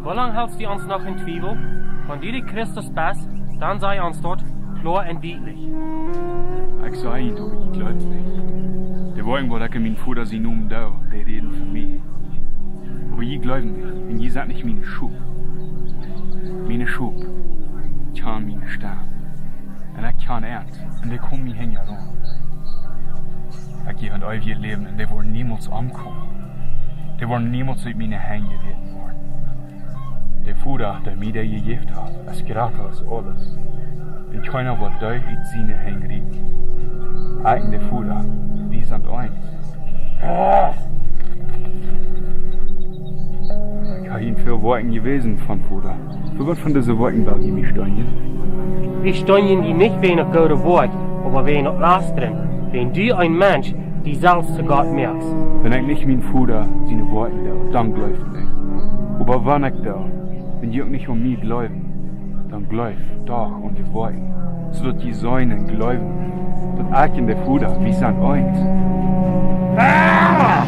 Wie lange hältst du uns noch in Zwiebel? Wenn du die Christus bist, dann sei uns dort klar und deutlich. Ich sage Ihnen, aber ich glaube nicht. Die wollen wohl, dass mein Vater sie nun da, die reden für mich. Aber ich glaube nicht, und ihr seid nicht meine Schub. Meine Schub, ich kann meine Stamm. Und ich kann ernst, und die kommen mich hin herum. Ich gehe an euer Leben, und die wollen niemals ankommen. Die wollen niemals mit meinen Hängen reden worden. Der Vater, der mir gegeben hat, ist größer als alles. Und keiner wird durch mit seinen Hängen reden. Ich und der Vater, wir sind eins. Ich habe Ihnen für Worten gewesen von Vater. Für was von diesen Worten da die mich stehen? Wir stehen die nicht wegen einem guten Wort, aber wegen einem Lastern. Wenn du ein Mensch, die selbst zu Gott merkst. Wenn ich nicht mein Vater seine Worte da, dann glaube ich nicht. Aber wenn ich da, wenn die auch nicht um mich glauben, dann glaub doch an die Worte, sodass die Säunen glauben, dass ich und der Vater, wir sind eins. Ah!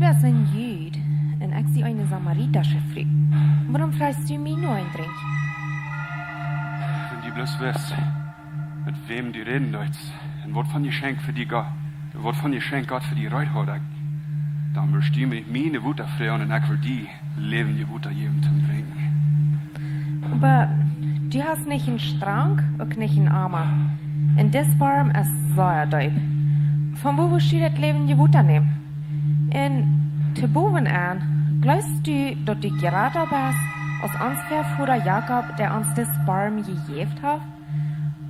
bist ein Jüd und ich sie eine Samaritersche Frau. Warum fragst du mich nur ein Trink? Wenn die bloß wüsst, mit wem die reden dort, und was von Geschenk für die Gott, was von Geschenk Gott für die Reut hat, dann bestimme ich meine Wut freuen und ich will die leben die Wut jedem zum Trinken. Aber du hast nicht einen Strang und nicht einen Armer. Und das Baum ist sehr deep. Von wo steht das Leben die Wut nehmen? Und zu boven an, glaubst du, dass du gerade bist, aus unser Vater Jakob, der uns das Baum gegeben hat?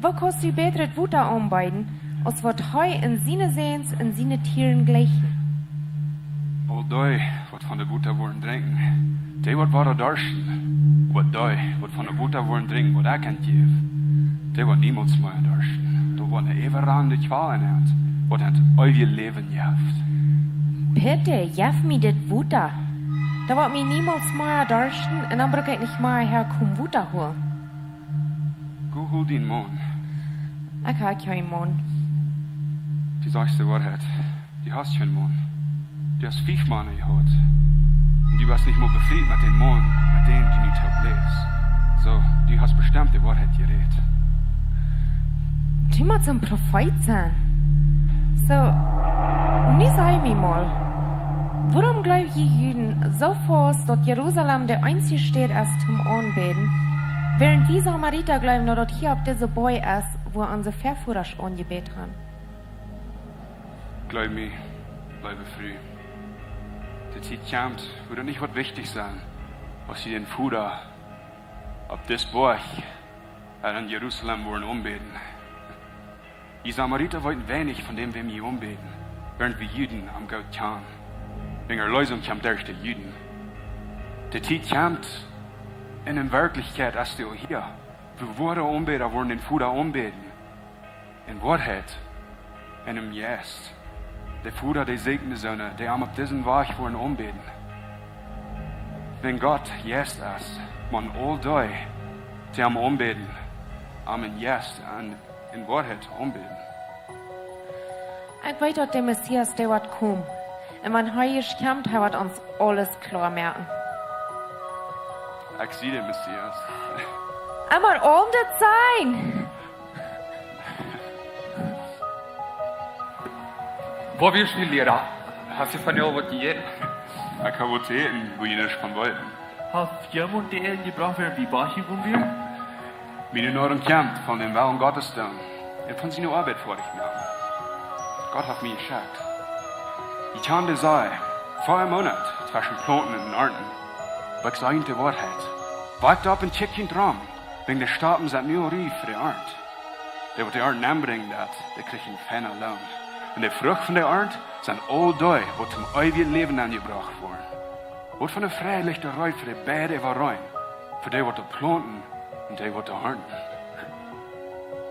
Wo kannst du besser die Wut anbeiden, als was heu in seine Sehens in seine Tieren gleichen? All die, wat van de Butter wollen trinken, die wat water darschen. Wat die, wat van de Butter wollen trinken, wat ik kan geven, die wat niemals meer darschen. Da wollen even aan de kwalen uit, wat het eeuwige leven jeft. Bitte, jef mir dit Butter. Da wird mir niemals mehr darschen, und dann brauch ich nicht mehr herkommen Butter holen. Go hol den Mond. Ich hab keinen Mond. Die sagst die Wahrheit, die hast keinen Mond. Du hast 5 Männer gehabt. Und du warst nicht mal befriedigt mit den Männern, mit denen du nicht lebst. So, du hast bestimmt die Wahrheit geredet. Du musst ein Prophet sein. So, nie sag mir mal, warum glauben die Juden so fest, dass Jerusalem der einzige Stadt ist zum Anbeten, während die Samariter glauben, dass hier auf dieser Boy ist, wo unsere Verführer angebetet haben? Glaub mir, bleibe früh. Die Zeit kommt, würde nicht was wichtig sein, was sie den Fuder auf das Burg in Jerusalem wollen umbeten. Die Samariter wollten wenig von dem, wem sie umbeten, während wir Juden am Gott kamen. Wegen der Lösung kommt durch die Juden. Die Zeit kommt, in Wirklichkeit ist du hier. Wir worden Anbeter, wollen den Vater anbeten. In Wahrheit, in dem Jest. Der Vater, der segnet Sonne, der am auf diesen Weg wollen anbeten. Wenn Gott Jest ist, man all die, die am anbeten, am in Jest, in Wahrheit anbeten. Ich weiß, dass der Messias, der wird kommen. Und wenn er kommt, er wird uns alles klar merken. Ich sehe den Messias. Aber um das sein. Wo wirst du, Lehrer? Hast du von dir was gegeben? Ich habe was eten, wo ich nicht von wollten. Hast jemand die Eltern gebracht, wer wie Bachi wir? Meine Norden kämpft von dem Willen Gottes dann. Von seiner Arbeit vor ich mir. Gott hat mich geschickt. Ich kann dir sagen, vor einem Monat zwischen Planten und Ernten, was ich sage die Wahrheit. Wagt ab und check ihn dran, wegen der Staaten sind nur reif für die Ernte. Der wird die Ernte anbringen, der kriegt einen feinen Lohn. Und die Frucht von der Ernte sind all die, die zum ewigen Leben angebracht wurden. Wird von der Freilichterei für die beide rein, für die, die planten und die, die ernten.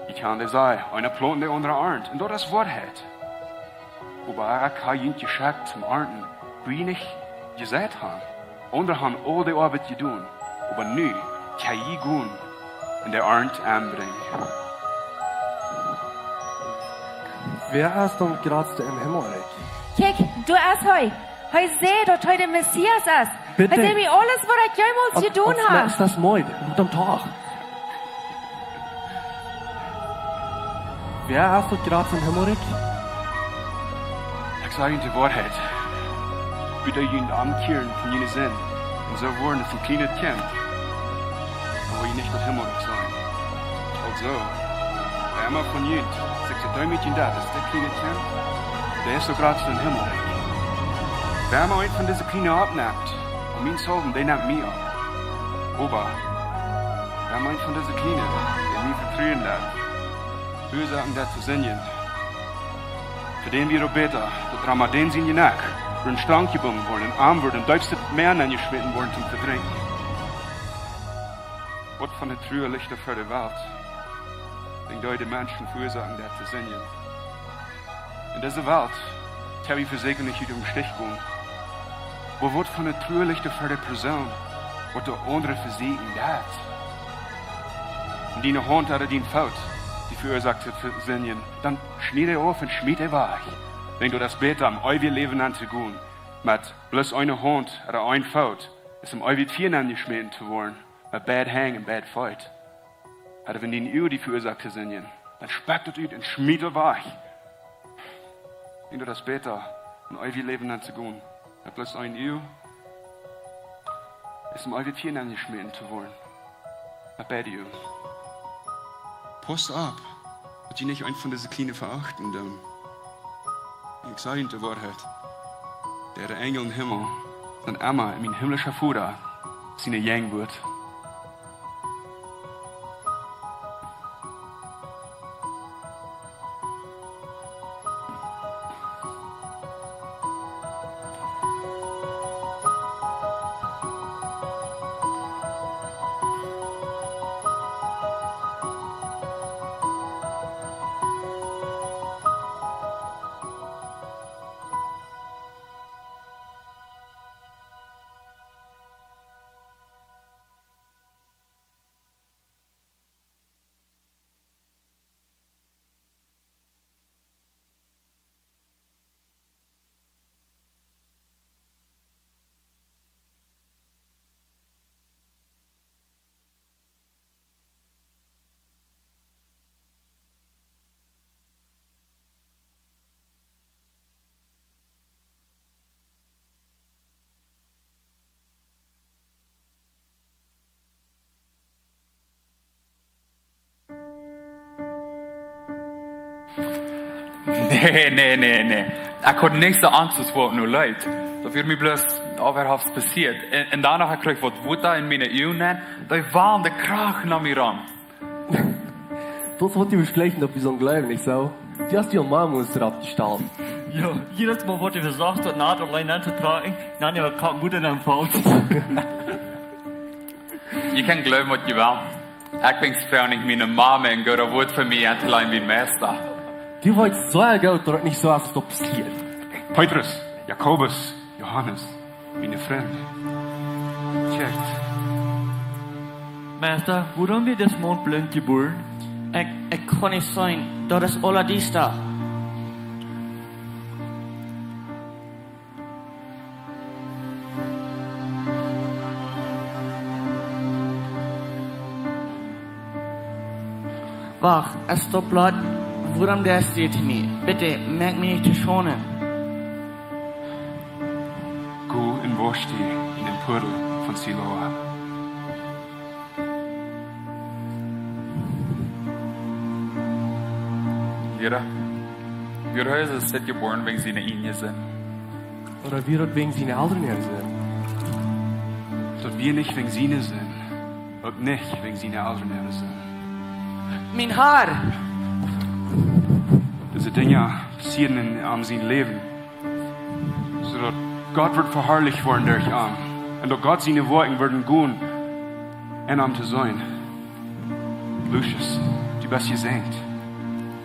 Ich kann dir sagen, einer planten, der andere erntet, und das ist Wahrheit. Aber ich habe ihn geschickt zum Ernten, wie ich nicht gesagt habe. Andere haben all die Arbeit getan, aber nu kann ich gehen und der Ernte anbringen. Wer ist dann gerade im Himmelreich? Kijk, du hast heu. Heu seh, dass heu der Messias ist. Bitte. Heu seh mir alles, was ich jemals getan habe. Ist das mooi, gut am Tag. Wer ist dann gerade im Himmelreich? Ich sage Ihnen die Wahrheit. Wieder jeden Ankehren von jenen Sinn. Und so wurden es ein kleines Kind. Aber ich nicht das Himmelreich sein. Also, wer immer von jenen, sagt so, dein Mädchen da, das ist der kleine Kind, der ist so gerade im Himmelreich. Wer immer einen von diesen Kleinen abnimmt, und mich saugen, der nimmt mich ab. Aber, wer immer einen von diesen Kleinen, der mich vertrauen darf, böse an der zu singen, für den wir beten, dass Ramadan sind nach, für einen Strang gebunden worden, ein Arm wird, ein Deibste mehr angeschnitten worden zum Verdrängen. Was von der Trühe Lichter für die Welt, den die Menschen verursachen, der zu singen. In dieser Welt, habe ich für sich nicht wieder im Stich gehen. Wo wird von der Trühe Lichter für die Person, was der andere für sie in dat? Und die Hand hat die Faut, die verursacht hat für singen, dann schneid er auf und schmied er weg. Wenn du das Beten am ewigen Leben anzugehen, mit bloß eine Hand oder ein Faut, ist am ewigen Vieren angeschmieden zu worden, mit bad hang und bad fight. Aber wenn die Uhr die verursacht zu singen, dann speckt es ut und schmied er weg. Wenn du das Beten am ewigen Leben anzugehen, mit bloß ein Uhr, ist am ewigen Vieren angeschmieden zu worden, mit bad Uhr. Post ab, dass ich nicht einen von diesen Kleinen verachten. Ich sage Ihnen die Wahrheit. Der Engel im Himmel, sind immer mein himmlischer Vater, seine Jeng wird. Nee. Ich hatte nicht so Angst, es wird nur leid. Da wird mir bloß was passiert. Und danach krieg ich was Wutter in meine Augen, da waren die Krachen an mir ran. Das wollte ich mir vielleicht noch bis Glauben nicht so. Die hast die Mama uns abgestellt. Ja, jedes Mal, was ich gesagt habe, Naht allein anzutragen, dann ja kein Mutter dann falsch. je kan glauben, wat je wil. Ik ben gesproken met mijn mama en God wordt voor mij en te lang wie meester. Du wolltest so gut, dass nicht so oft passiert. Petrus, Jakobus, Johannes, meine Freunde. Checkt. Meester, waarom weer dit mond blind geboren? Ik kan niet zijn. Dat is alle die staat. Wacht, es stop laut. Waarom der steht hier nicht? Bitte, merk mich nicht zu schonen. Go en wasch die in den Pudel von Siloa. Lera, wir Häuser sind geboren, wegen sie eine Linie sind. Oder wir dort wegen seine Eltern her sind. Dat wir nicht wegen seine sind. Und nicht wegen seine Eltern her sind. Mein Haar! Diese Dinge passieren in sein Leben. Zodat Gott wird verherrlicht worden durch ihn. Und durch Gott seine Worte werden gehen, en am zu sein. Lucius, du bist gesenkt.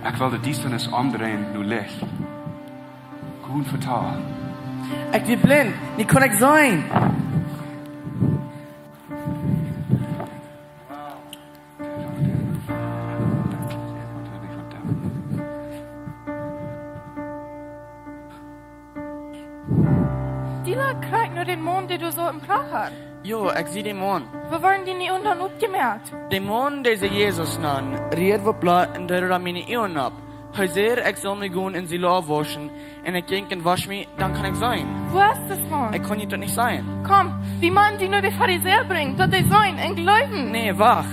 Ich will dies dann es omdrehen, nu Licht. Gut vertal. Ich bin blind, nicht kann ich sein. Die Leute kriegen nur den Mond, den du so im Krach hast. Jo, ich sehe den Mond. Wir wollen die nicht unter Not gemerkt. Den Mond, der sie Jesus nan, reed wat blad en der meine Ehren ab. Hij zei, ik zal me gaan in Siloa waschen en ik denk en wasch me, dann kann ich sein. Wo ist das Mond? Ich kann nicht doch nicht sein. Komm, die Mann, die nur die Pharisäer bringt, dass die sollen in Gläuben. Nee, wach.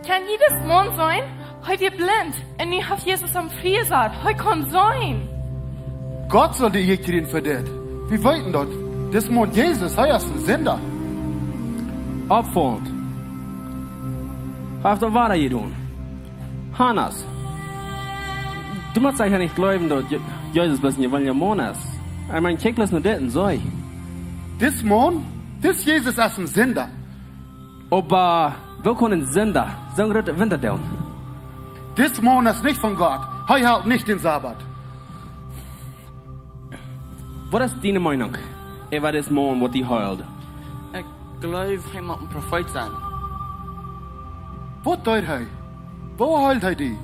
Kann jedes Mond sein? Heute ihr blind. Und ihr habt Jesus am Friesart. Heute kann sein. Gott soll die Jektirin verdient. Wie weiten dort? Das Mond Jesus, er ist ein Sünder. Opvond. Wat war je doen? Hannes. Du musst eigentlich nicht glauben, dass Jesus bis in die Monas. Ich meine, check das nur das und so. Das Mond, das Jesus ist ein Sünder. Aber wir können Sünder, so ein Winter tun. Das Mond ist nicht von Gott. Er hält nicht den Sabbat. Was ist deine Meinung über das Mond, was die heult? Ich glaube, hij moet een profeet zijn. Wat deut er? Wo heilt er die?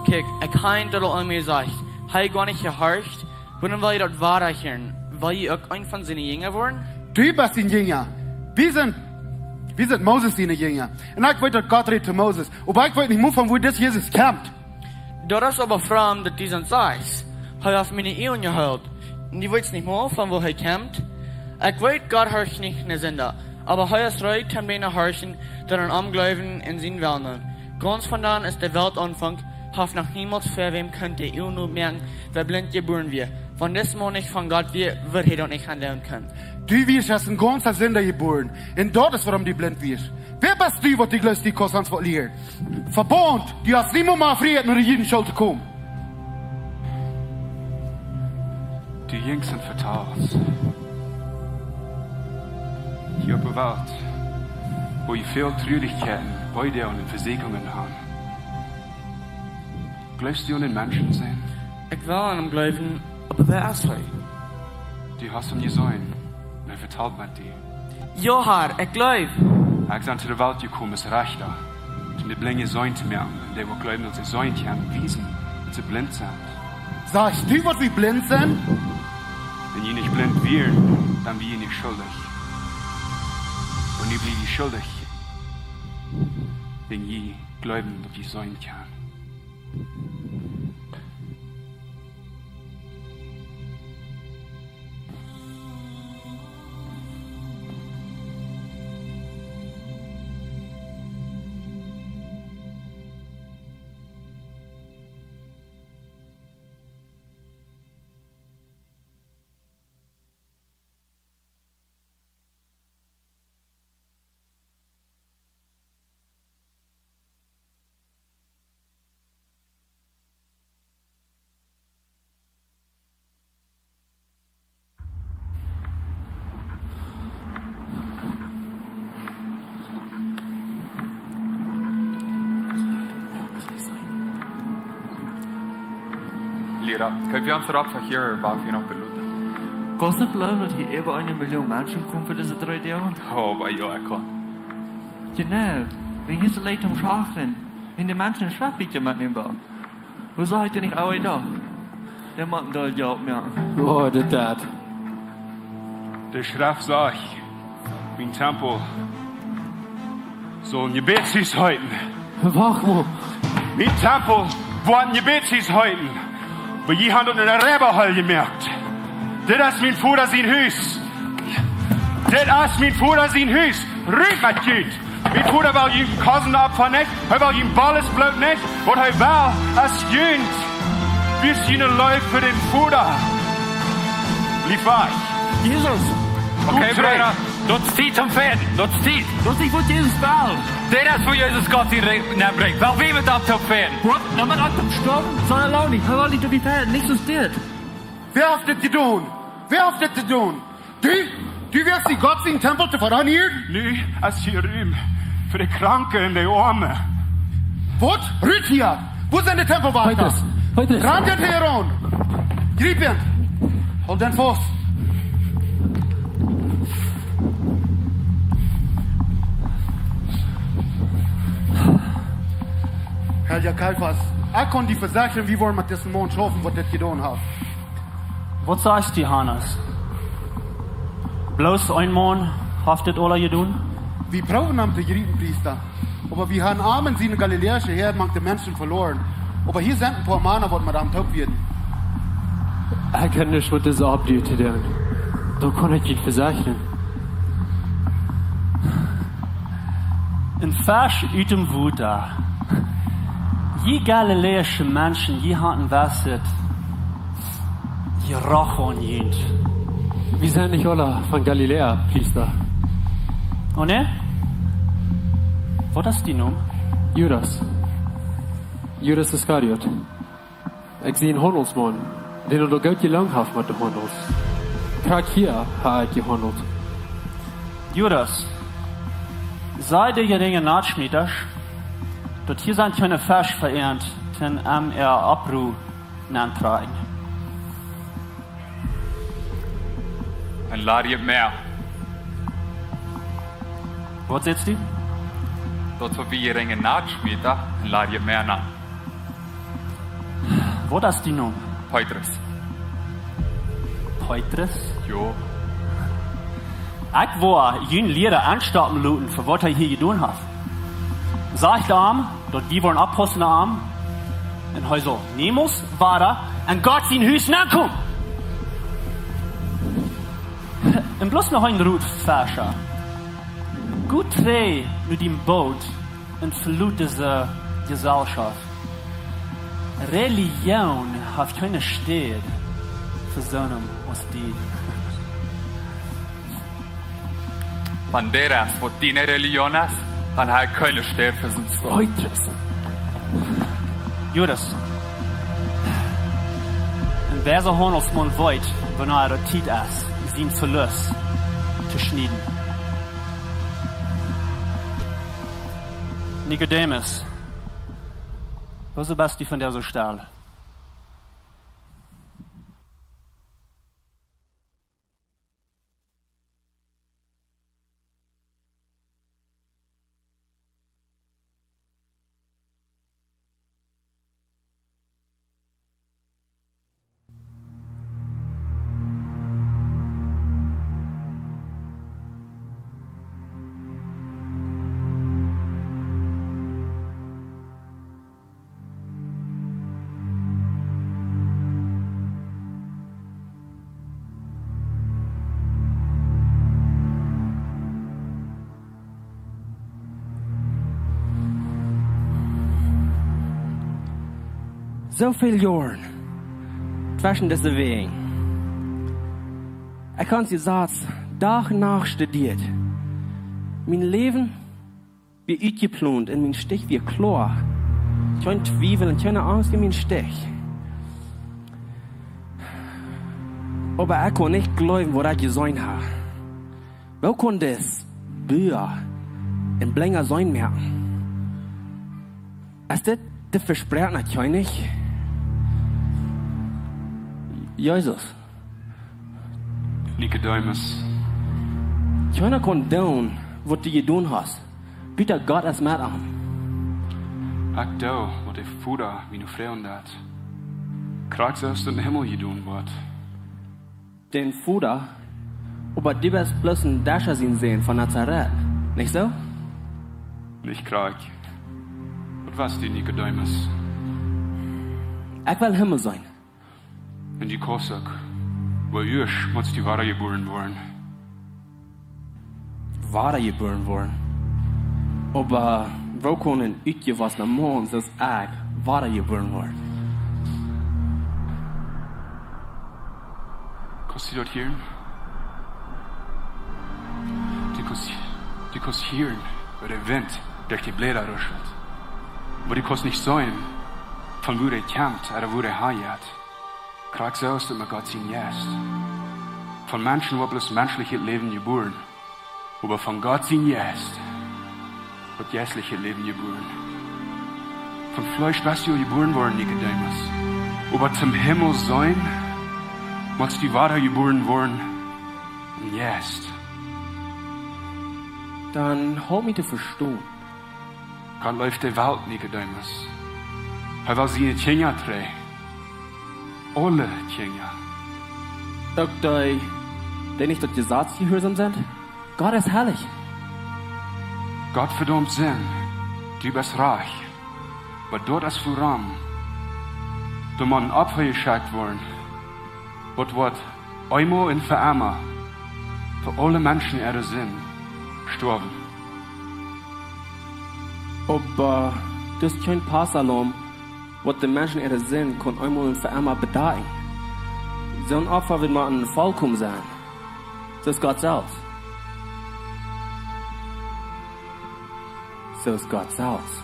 Kijk, ik heb dat al mir gesagt. Hij gar nicht gehorcht. Wanneer wil je dat waarheidsjern? Wil je ook een van zijn Jünger worden? Du bist ein Jünger. Wir sind Moses seine Jünger. Und ich weiß, dass Gott redet zu Moses. Aber ich weiß nicht, von wo das Jesus kommt. Dat is aber vreemd dat die zijn saais. Hij heeft mijn eeuwen gehuild. En die weet niet meer van waar hij komt. Ik weet, Gott horcht nicht in de Sünder. Aber hij is recht kan bijna horchen, dat een omgeloven in zijn welnen. Ganz vandaan is de Welt Anfang, heeft nog niemand voor wem kunt de eeuw nu merken, wer blind geboren wird. Von des Mond nicht von Gott wird hij dat nicht handeln können. Du wirst als ein ganzer Sünder geboren. Und dort ist, warum du blind wirst. Wer bist du, was die Glöste die Kostens verliert? Verbond, du hast niemand mal friert, nur die jeden Schuld zu kommen. Die Jungs sind vertauscht. Hier auf der Welt, wo ihr viel Trüglichkeiten, Beide und Versicherungen haben. Glaubst du an den Menschen sehen? Ich will an ihm glauben, aber wer ist er? Du hast ihn gesehen. Und er vertelt mit dir. Ja, Herr, ich glaube. Er ist zu der Welt gekommen, als Rechter. Um die Blinde sein zu merken. Und die, die glauben, dass sie sein können, wiesen, dass sie blind sind. Sagst du, was wir blind sind? Wenn ihr nicht blind wären, dann wäre ihr nicht schuldig. Und ihr blieb schuldig, wenn ihr glauben, dass ihr sein kann. Lira, kan vi ons erop van hier waar we nog beloten? Kost het geloof dat hier über 1 Million Menschen kommen für diese 3 Jahre? Oh, bij jou, ik kan. Genau, wie hieß es leid am Schachten? In den Menschen schwappig mit dem Bau. Wo seid ihr nicht auch da? Der Mann da ja mehr. Oh, das. Der Schrift sagt, mein Tempel soll ein Gebetsdienst halten. Warum? Mein Tempel wird ein Gebetsdienst halten. Weil je haben in der Reberhall gemerkt. Das ist mein Vater sein Haus. Das ist mein Vater sein Haus. Rührt mit Kind. Mein Vater will ihm Kosen abfahren nicht. Er will ihm Balles blut nicht. Und er will als Kind. Wir sind ein Läufe für den Vater. Lief war ich. Jesus! Okay, Bruder, dat stiet om verder. Dat stiet. Dat is wat Jezus wil. Dit is voor Jezus God die brengt. Wel wie met dat op verder? Wat? Nou, maar op sterben? Zal er lang niet. Hij wil niet op die verder. Niks als dit. Wer hat das getan? Wer hat das getan? Du wirst die Gott sein Tempel zu veranieren? Nu, als hier ruim. Für die Kranken und die Armen. Was? Rüt hier! Wo sind die Tempelwärter? Heute. Rannt den heran! Grieb ihn! Hold den Fuß! Herr Kaiphas, ich kann die versichern, wie wir mit diesem Mann schaffen, was das getan hat. Was sagst du, Hannes? Bloß ein Mann haftet alle getan? Wir brauchen einen Priester. Aber wir haben Armen, sie in galiläische Herren, manche Menschen verloren. Aber hier sind ein paar Männer, die mit einem Topf werden. Ich kann nicht, was das abdeutet. Da kann ich nicht versichern. Ein Vers uit dem Wuta. Je galiläische Menschen, je hatten was, je rochen jent. Wir sind nicht alle von Galiläa, Priester. Oh ne? Was ist die Nummer? Judas. Judas Iskariot. Ich sehe einen Handelsmann, den er Geld gelangt hat mit den Handels. Gerade hier hat er gehandelt. Judas, sei der geringe Nachschmieders, dort hier sind keine Fisch verehrt, den Abruh nantragen. En laat je meer. Was sitzt du? Dat we hier ringen nachschmieden en laat je meer na. Was ist die Nummer? Petrus. Petrus? Jo. Ich war jün Lehrer anstarten luten, für was er hier getan hat. Sag ich da dort wie wollen Apostel am, in Häuser Nemos war da, und Gott sein Hüs nachkommen. Und bloß noch ein Rutfäscher. Gut dreh mit dem Boot und verlot diese Gesellschaft. Religion hat keine Stelle für so einen als die. Van der is wat die religion is, dan hij kunnen sterven voor zijn straf. Petrus. Judas. En wer so Handelsmann wollt, wenn er Zeit ist, sein Verlust zu schneiden. Nikodemus, was bist du von der so Stahl? Zoveel jaren zwischen deze wegen. Ik had die Satz dag en nacht studiert. Mijn leven wie uitgeplant en mijn stich wie klar. Keine Twijfel und keine Angst in mijn stich. Aber ich kann nicht glauben, was ich gesehen habe. Wo kann das Bücher in Blänger sein merken? Ist das Versprechen natürlich nicht? Jesus. Nicodemus, Keiner kon doen wat die gedaan hast. Bitte Gott es met aan. ik doe wat de Vader mijn vrouw dat. Krijg zelfs in de hemel gedaan wordt. Den Vater, aber die best bloß ein Dasher sehen von Nazareth. Nicht so? Nicht krijg. Wat was die Nicodemus? Ich will Himmel sein. En die kosok, waar juist moet die ware geboren worden. Ware geboren worden. Aber wo können uitgewassene Mond als ich ware geboren worden? Kost je dat hier? Die kost hier, waar de wind durch die Blätter ruschelt. Maar die kost nicht sein, von wo der kämpft oder wo der heiert. Krijg zelfs dat met Gott zien jest. Von Menschen wo bloß menschliches Leben geboren. Aber von Gott zien jest. Wird jässliche Leben geboren. Von Fleisch bist du geboren worden, Nicodemus. Aber zum Himmel sein, musst du weiter geboren worden. Und jetzt. Dann hol mich zu verstehen. Gott läuft die Welt, Nicodemus. Er will seine Kinder drehen. Alle Kinder. Doch die nicht durch Gesetz gehorsam sind? Gott ist herrlich. Gott verdammt Sinn. Du bist reich. Aber dort ist voran. Du man Opfer geschickt worden. Wird einmal und für immer für alle Menschen ihre Sinn gestorben. Aber das ist kein Passalom, was die Menschen ihre Sinn können einmal und für immer bedeihen. So ein Opfer wird mal ein Vollkommen sein. Das ist Gott selbst. So ist Gott selbst.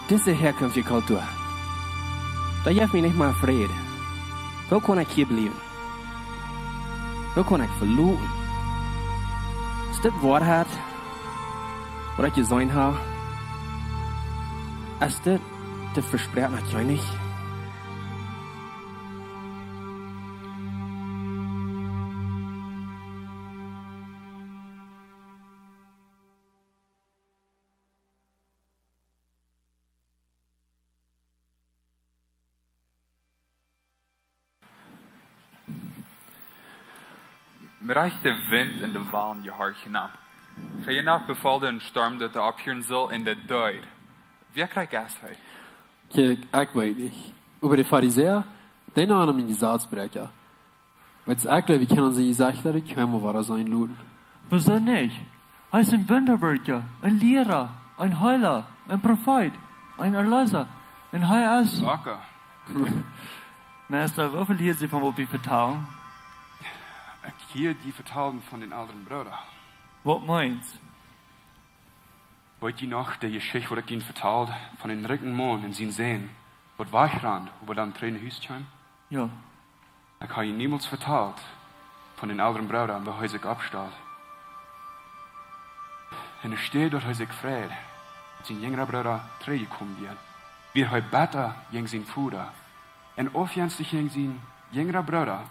Diese herkömmliche Kultur, da gibt mir nicht mal Frieden. Wo kann ich hier bleiben? Wo kann ich verloren? Ist das Wahrheit, was ich gesehen habe? Ist das Versprechen natürlich nicht? Mir reicht der Wind in de Walen je hart hinab. Ga je nach bevalde een storm dat de ophuren zal in de duid. Wie krijgt gas hij? Kijk, ik weet niet. Over de Pharisäer, die namen hem Gesetzbrecher. Weil's ich glaube, wir können sie gesagt, dass ich kein Wahrer sein luden. Wieso nicht? Er ist ein Bünderbürger, ein Lehrer, ein Heiler, ein Prophet, ein Erlöser. Und er ist... Locker. Meister, wofür hier Sie von Woppi vertrauen? Ich hier die vertalen von den anderen Brüdern. Was meinst? Wollt ihr noch die Geschichte, die ich Ihnen vertalt, von den dritten Mann in seinen Seen, was Wachran, über dann Tränen Hüstchen? Ja. Ich habe Ihnen niemals vertalt, von den anderen Brüdern, wo er sich absteht. Und es steht dort, er sich gefreut, dass sein jüngerer Bruder zurückgekommen wird. Wir heute besser gegen sein Bruder. Und aufjährlich gegen sein jüngerer Bruder.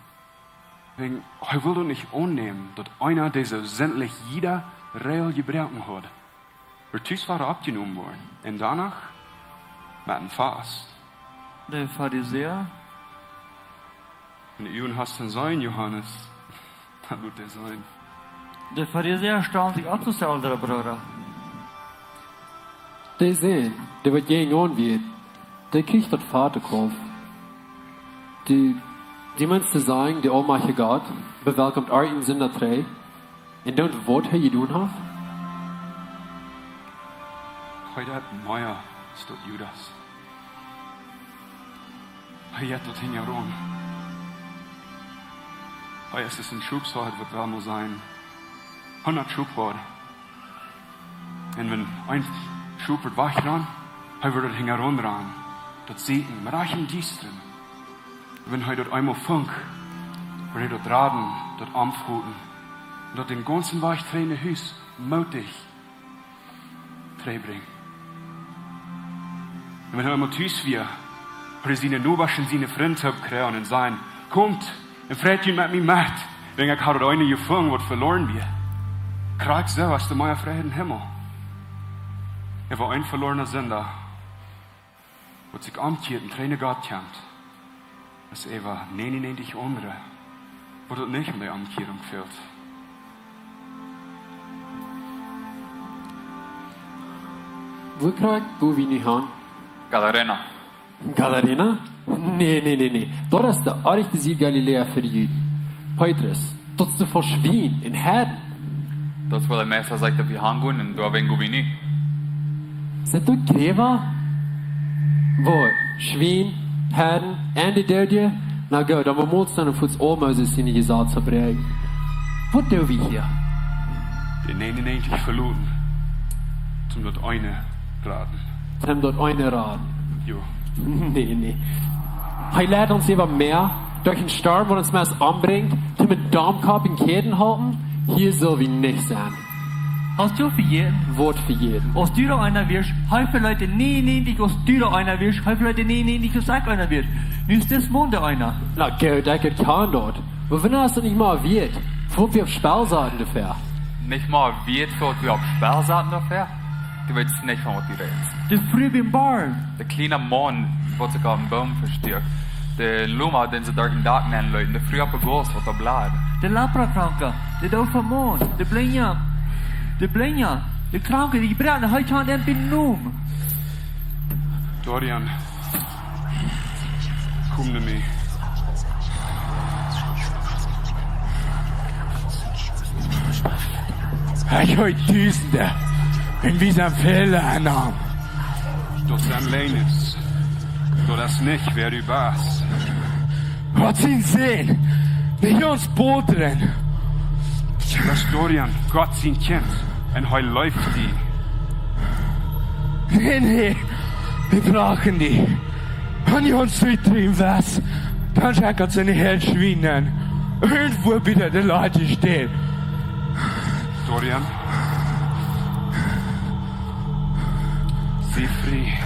Wegen, er will doch nicht annehmen, dass einer, der so sämtlich jeder Real gebrauchen hat. Er tüß war abgenommen worden. Und danach mit einem Fass. Der Pharisäer? Und du hast den sein, Johannes. Das wird der sein. Der Pharisäer staunt sich ab zu der andere Bruder. Die sehen, der wird gegen on wird. Der kriegt das Vaterkopf. Die meinst zu sagen, der allmächtige Gott bewelkomt in Sünder drei. Und dann was er getan hat? Heute hat Meier, steht Judas. Er hat dort hingehauen. Heute ist es ein Schubswort, wird wel mal sein. 100 Schubwort. Und wenn ein Schub wird wach dran, er wird dort hingehauen dran. Dort Segen, mit euch im Dies drin. Wenn er dort einmal funk, wird er dort raden, dort anfruten. Und dort den ganzen Weich träne Hüs, mutig, bringen. En wenn hij eenmaal thuis weer, har zijn nobers en zijn vrienden opkrijgen en zeggen, komt, en vreet je met mij met, wenn ik had een gevangen wat verloren weer. Krijg zo als de mooie vrede in hemel. War ein verlorener Sünder, wat zich omkeert en trainen Gott komt. Das war 99 andere, wo das nicht um die Umkehrung fehlt. Wo krijg wo wir nicht haben? Gadarena. Gadarena? Nee. Dat is de aardigste Ziel Galilea für die Juden. Petrus, tot ze verschwien in Herden. Dat is wat de meester zegt dat we gaan gaan en daar wengen we niet. Zijn du Gräber? Wo? Schwein, Herden, en die derde? Na gut, aber moet dan voor het oormuizen zijn gesagt zu brengen. Wat doen we hier? Die 99 verloren, zum dort eine raten. Zum dort eine raten? Jo. Nee. Hij leidt ons even mehr durch den Sturm, wo uns mehr anbringt, zum einen Darmkorb in Ketten halten. Hier soll wir nicht sein. Als du für jeden? Wort für jeden. Als du da einer wirst, helfen Leute 99, als du da einer wirst, helfen Leute 99, als ich einer wird. Nu ist das Monde einer. Na gut, der geht kein dort. Aber wenn er es nicht mal wird, wo wir auf Spellsaten dafür? Nicht mal wird, wo wir auf Spellsaten dafür? Du weißt nicht, von was du redest. Das früh beim Barn. Der kleine Mann, der sich auf den Baum verstärkt. Der Luma, den sie dort in Daten anleuten. Der frühe Goss, was da bleibt. Der Leprakranke, der doof van Mond, der Blinja, der Kranke, die brennen, heute aan den benoem. Dorian, komm zu mir. Ich heute Düsende, in diesem Fehler annahm. Das sein Leines, du das nicht, wer du warst. Was ihn sehen, nicht uns Boot drin. Das Dorian, Gott sein Kind, und heute läuft die. Nee, wir brauchen die. Wenn ihr uns zutrieben was, dann schaut seine Herren schwingen. Irgendwo wieder die Leute stehen. Dorian, sei frei.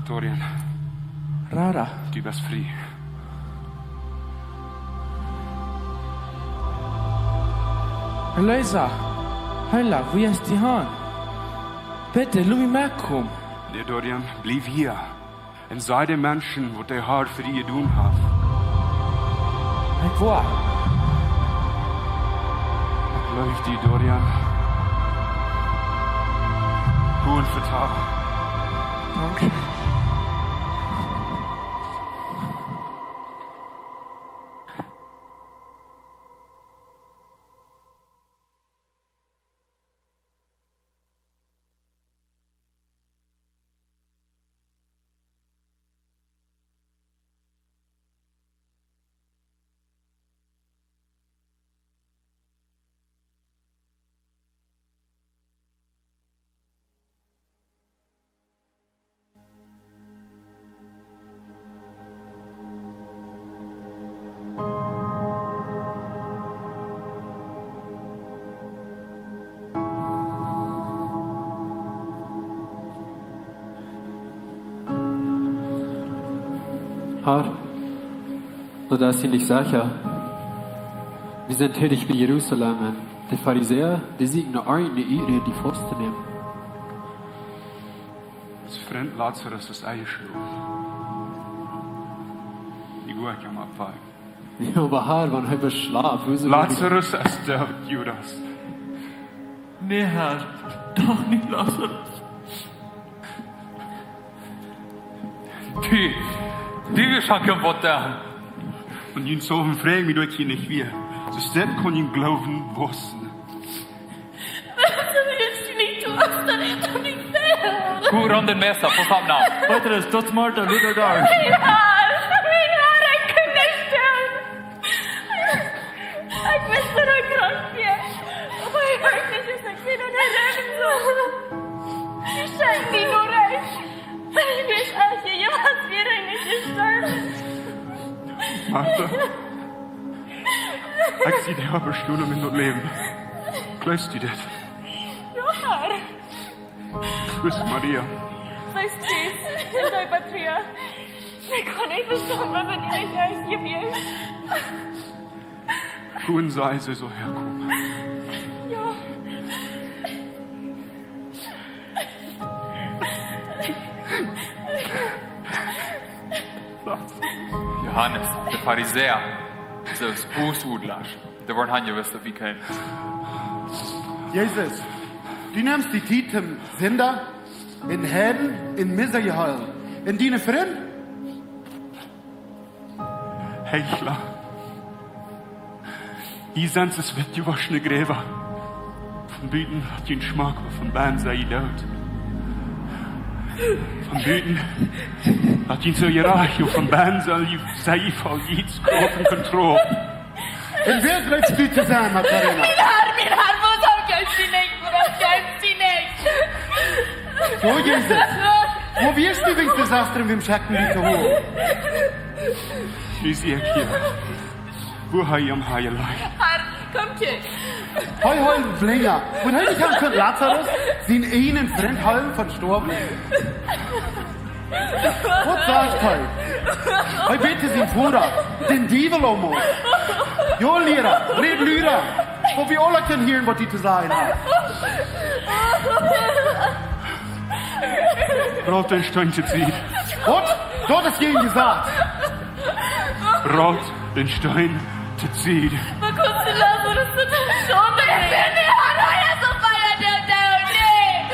Dorian. Rara. Du bist frei. Eliza, Heila, wie ist die Hand? Bitte, lass mich mitkommen. Nee, Dorian, bleib hier. Und sei den Menschen, was der Herr für die tun hat. Ich war. Läuft die, Dorian. Guten Vertrag. Danke. Herr, so dass sie nicht sicher. Wir sind tätig bei Jerusalem und die Pharisäer, die siegen nur eine Ehre, die vorzunehmen. Das Freund Lazarus ist eingeschlafen. Die Uhr kam abfallen. Ja, aber Herr, wann habe ich Schlaf? Lazarus ist tot, Judas. Nee, Herr, doch nicht Lazarus. Die wirst schon kaputt da. Und ihn so fragen, wie du hier nicht wir. So steht kann ihn glauben, was. Du willst nicht tun, dann ist doch nicht fair. Gut, an den Messer, pass auf nach. Petrus, das Martha, wieder da. Mein Haar, ich kann nicht sterben. Ich müsste nur krank werden. Aber ich weiß nicht, dass ich wieder nicht rennen soll. Ich scheine nie nur reich. Ich weiß auch hier, was wir nicht gestorben. Martha, Ich sehe dich aber Stunde mit dem Leben. Glaubst du das? Ja, Herr. Grüß Maria. Sei stets, sei Patria. Ich kann nicht verstehen, was in ihr Geist hier will. Guten sei sie so herkommen. Ja. Johannes, de Pharisäer, zelfs booshoedelaars. Er wordt han gewusst wie kein. Jesus, du nimmst die Titel Sünder in Herden, in Misergeheul, in deine Freunde. Hechler. Hier sind es weggewaschene Gräber. Von Büten hat den Schmack, von Bern sei ich dort. Von Büten hat ihn so gereicht, von Bern sei ich voll jetzt großen Kontrolle. In wer bleibst du zusammen, Katharina? Mein Herr, wo soll sie nicht, wo soll sie nicht? So, Jesus, wo wirst du wegen des Astren im Schatten wieder hoch? Wie sehe ich hier? Wo habe ich am Heilei? Herr, kommt hier. Heu heulen Flinger. Und heute kann Kurt Lazarus den einen Freund heulen von Storben. Was sagst du? Heu bitte sie Fuhrer, den Diebel um uns. Jo, Lehrer, red Lüder, wo wir alle können hören, was die zu sagen haben. Rot den Stein zu ziehen. Was? Dort ist jeden gesagt. Rot den Stein zu ziehen. Man konnte Lazarus zu tun. Schon mit mir, Herr, so feiert der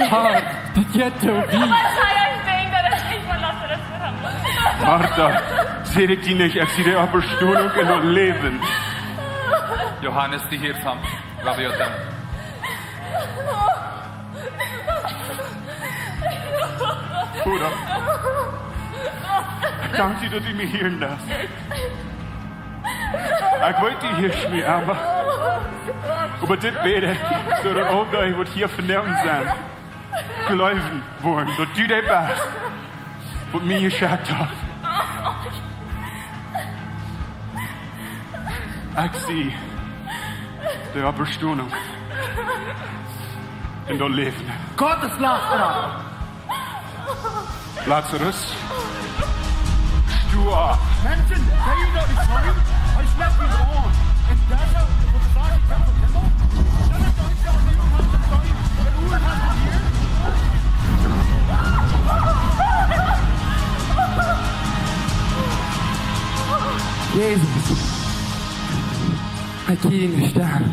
Tau, nee. Das geht doch wie. Was sei ein Ding, dass ich nicht von Lazarus verhandelt. Martha, sehe ich die nicht, als sie der Apostelung in das Leben. Johannes, die hier sam. Laviotem. Bruder, danke, dass du mich hören lässt. Ich wollte dich hier schmieren, aber das wäre, so dass auch da, was hier vernehmen sind, geläufen worden, dass du der bist, was mir geschafft hat. Ich sehe die Überstundung in das Leben. Gottes Laster. Lazarus, steh auf. Menschen, sei ihr doch nicht sorry? Ich schmeck mich an. Und das, wo du sagst, ich kann von Himmel, dann ist doch nicht der Umgebung, was du sagst, wenn Uhren hast du hier. Jesus, ich kann nicht sterben.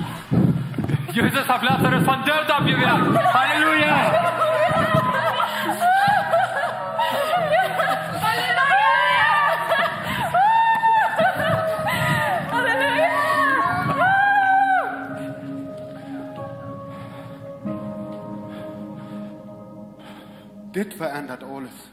Jesus hat Lazarus von Död abgewehrt. Halleluja! Das verändert alles.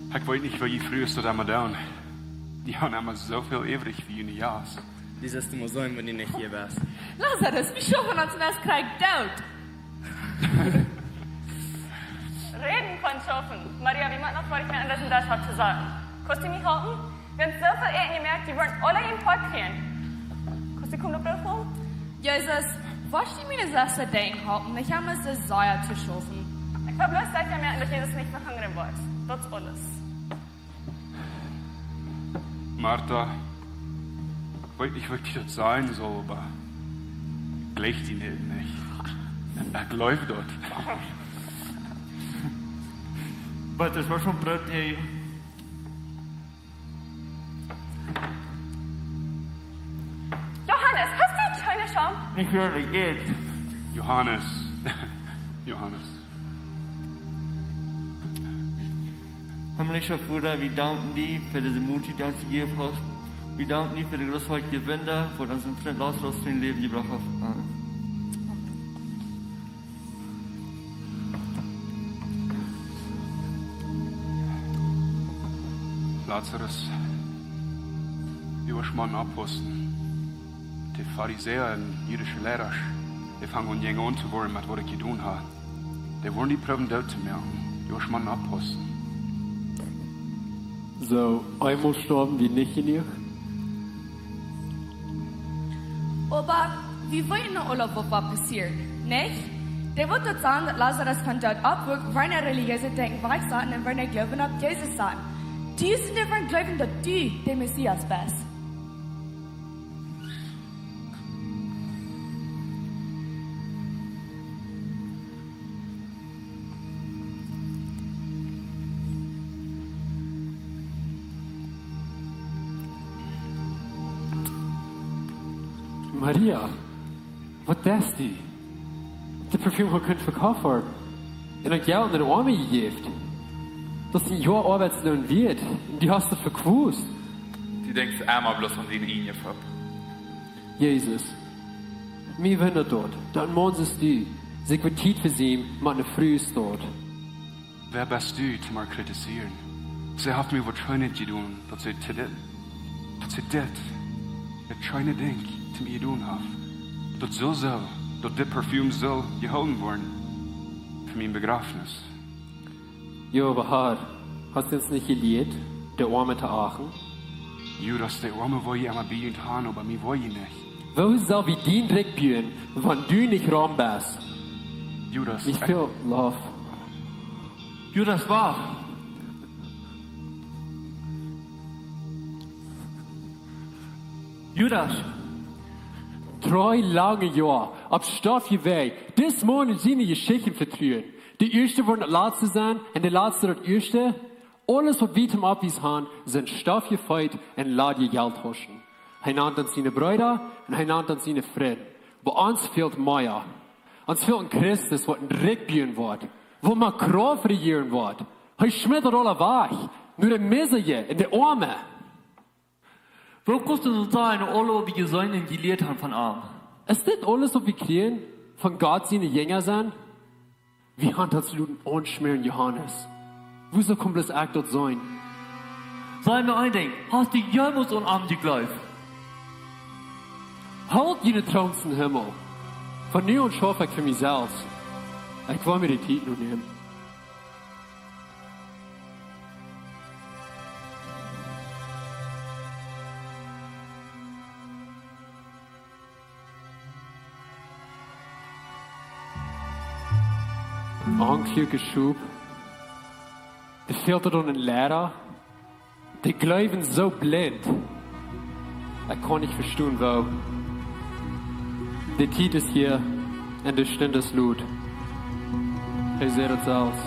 Ich weiß nicht, wie ich früher so damals down. Die haben immer so viel übrig wie in Jahr. Die sollst du mal sagen, wenn du nicht hier wärst. Lazarus, wie schaffen uns das Krieg dort? Reden kann schaffen. Maria, wie man noch vor ich mir anders in das hat zu sagen. Kannst du mich halten? Wir haben so viel Ehren gemerkt, die wollen alle in den Pott kriegen. Kannst du kommen noch vor? Jesus, was die meine Sache denken haben, ich habe mir so sehr zu schaffen. Ich war bloß seit merken, dass Jesus nicht verhungern wollte. Das ist alles. Martha, weiß nicht, was das sein soll, aber gleicht ihn nicht. Er läuft dort. Aber das war schon blöd, ey. Johannes, hast du keine Scham? Nicht wirklich, jetzt. Johannes. Johannes. Himmlischer Vater, wir danken dir für diese Mut, die du uns gegeben hast. Wir danken dir für die großartige Gewinner, wo du uns im Freund Lazarus zu dem Leben gebracht hast. Amen. Lazarus, du warst mal ein Apostel. Die Pharisäer und jüdische Lehrer, die fangen an, jünger an zu werden, mit was ich getan habe. Die wollen die Proben dort zu merken. Du warst mal ein Apostel. So, einmal sterben wir nicht in ihr. Aber wir wollen noch alle, was passiert, nicht? Der wird dort sagen, dass Lazarus von dort abwirkt, wenn er religiöse Denken wegsagt und wenn er Glauben auf Jesus sagt. Die sind davon glauben, dass du der Messias bist. Maria, wat is die? De parfum kunt verkauft worden. En dat geld naar de armen gegeven. Dat is een jaar arbeidslohn wert. Die hast du verkwust. Die denkst einmal bloß an den Injefab. Jesus, mir wundert dort. Dan monsest du. Sich wird Zeit für sie, maar eine Früh ist dort. Wer bist du, zu mal kritisieren? Sie hat mir was Schönes getan, dass sie das schöne Ding zu mir getan hat. Das das Parfüm soll gehalten werden für mein Begrafnis. Jo, aber Herr, hast du uns nicht gelehrt, der Arme zu achten? Judas, der Arme will ich einmal bei ihm haben, aber mir will ich nicht. Wo soll wie den Dreck bühen, wenn du nicht Raum bist? Judas, ich feel love. Judas, war. Judas. 3 lange Jahre, ab Stoff weg. Dis Monat sind die Geschichten vertrühen. Die erste wollen das letzte sein, und der letzte das erste. Alles, was wir zum Abwies haben, sind Stoff gefeit und lad ihr Geld hoschen. Er nennt uns seine Brüder und er nennt uns seine Freunde. Bei uns fehlt Meier. Uns fehlt ein Christus, was ein Dreck bühen wird. Wo man Kraft regieren wird. Er schmiert alle weg. Nur der Miserie in der Arme. Wo kannst du so sein, alle, wie Gesäunen gelehrt haben von Arm? Ist das alles, was wir kriegen? Von Gott seine Jünger sein? Wie haben das Luden anschmieren, Johannes? Wieso kommt das Akt dort sein? Sei mir ein Ding, hast du jemals an Arm geglaubt? Halt jene Traums im Himmel. Von nu an schaffe ich für mich selbst. Ich will mir die Zeit noch nehmen. Angstjuke Schub. Er fehlt er dann ein Lehrer. Die glauben so blind. Ich kann nicht verstehen, wo. Die Zeit ist hier und die Stunde ist laut. Ihr seht es aus.